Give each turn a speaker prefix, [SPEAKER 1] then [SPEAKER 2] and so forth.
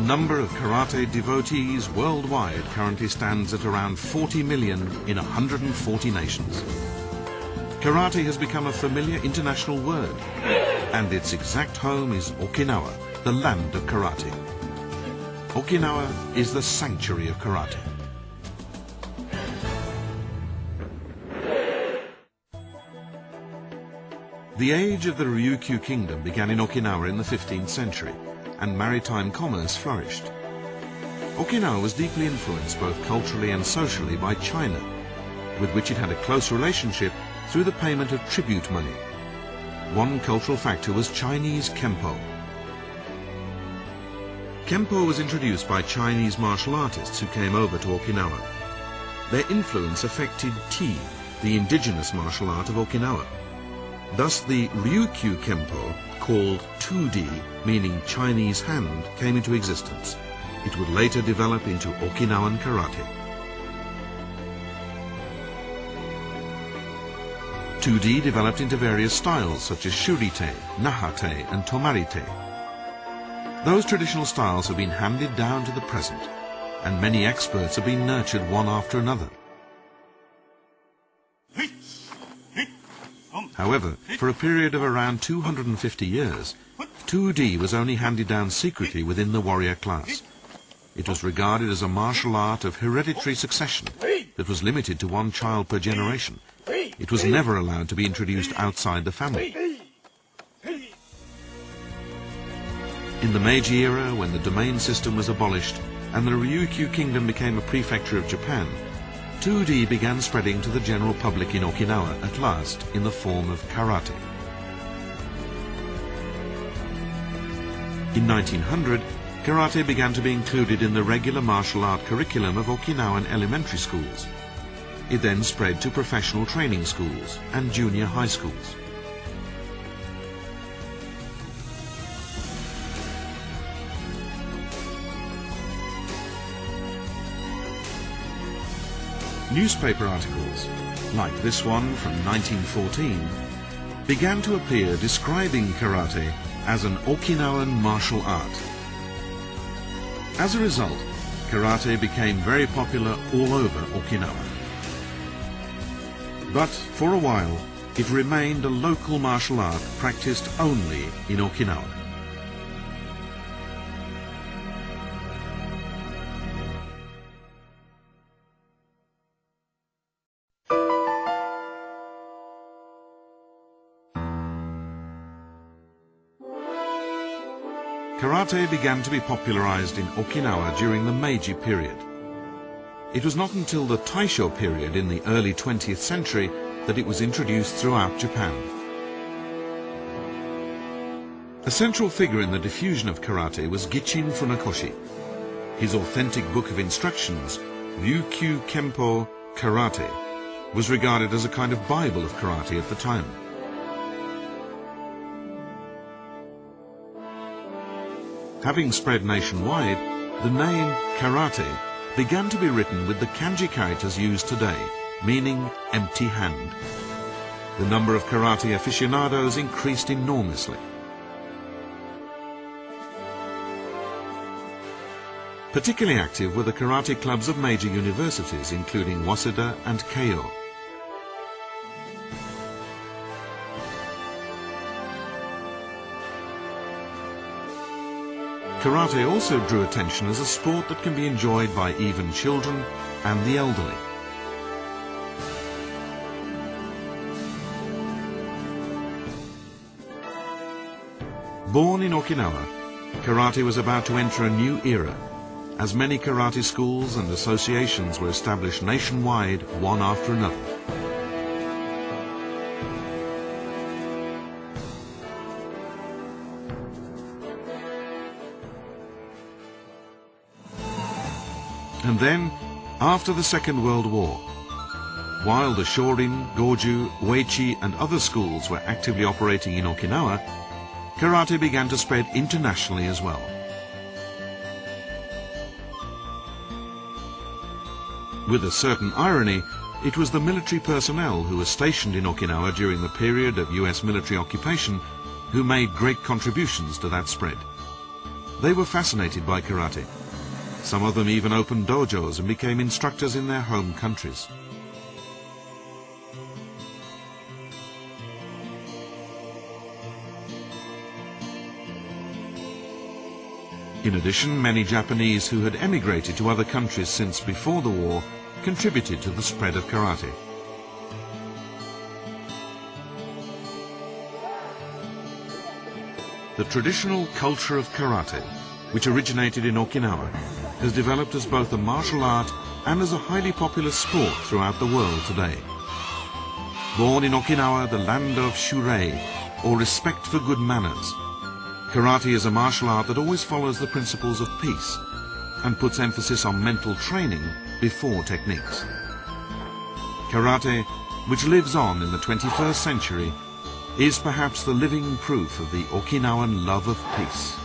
[SPEAKER 1] number of karate devotees worldwide currently stands at around 40 million in 140 nations. Karate has become a familiar international word, and its exact home is Okinawa, the land of karate. Okinawa is the sanctuary of karate. The age of the Ryukyu kingdom began in Okinawa in the 15th century, and maritime commerce flourished. Okinawa was deeply influenced both culturally and socially by China, with which it had a close relationship through the payment of tribute money. One cultural factor was Chinese Kempo. Kempo was introduced by Chinese martial artists who came over to Okinawa. Their influence affected Ti, the indigenous martial art of Okinawa. Thus the Ryukyu Kempo, called 2D, meaning Chinese hand, came into existence. It would later develop into Okinawan karate. 2D developed into various styles such as Shurite, Nahate and Tomarite. Those traditional styles have been handed down to the present, and many experts have been nurtured one after another. However, for a period of around 250 years, 2D was only handed down secretly within the warrior class. It was regarded as a martial art of hereditary succession that was limited to one child per generation. It was never allowed to be introduced outside the family. In the Meiji era, when the domain system was abolished and the Ryukyu kingdom became a prefecture of Japan, 2D began spreading to the general public in Okinawa at last in the form of karate. In 1900, karate began to be included in the regular martial art curriculum of Okinawan elementary schools. It then spread to professional training schools and junior high schools. Newspaper articles, like this one from 1914, began to appear describing karate as an Okinawan martial art. As a result, karate became very popular all over Okinawa. But for a while, it remained a local martial art practiced only in Okinawa. Karate began to be popularized in Okinawa during the Meiji period. It was not until the Taisho period in the early 20th century that it was introduced throughout Japan. A central figure in the diffusion of karate was Gichin Funakoshi. His authentic book of instructions, Ryukyu Kempo Karate, was regarded as a kind of Bible of karate at the time. Having spread nationwide, the name karate began to be written with the kanji characters used today, meaning empty hand. The number of karate aficionados increased enormously. Particularly active were the karate clubs of major universities, including Waseda and Keio. Karate also drew attention as a sport that can be enjoyed by even children and the elderly. Born in Okinawa, karate was about to enter a new era, as many karate schools and associations were established nationwide, one after another. And then, after the Second World War, while the Shorin, Goju, Uechi and other schools were actively operating in Okinawa, karate began to spread internationally as well. With a certain irony, it was the military personnel who were stationed in Okinawa during the period of US military occupation who made great contributions to that spread. They were fascinated by karate. Some of them even opened dojos and became instructors in their home countries. In addition, many Japanese who had emigrated to other countries since before the war contributed to the spread of karate. The traditional culture of karate, which originated in Okinawa, has developed as both a martial art and as a highly popular sport throughout the world today. Born in Okinawa, the land of shurei, or respect for good manners, karate is a martial art that always follows the principles of peace and puts emphasis on mental training before techniques. Karate, which lives on in the 21st century, is perhaps the living proof of the Okinawan love of peace.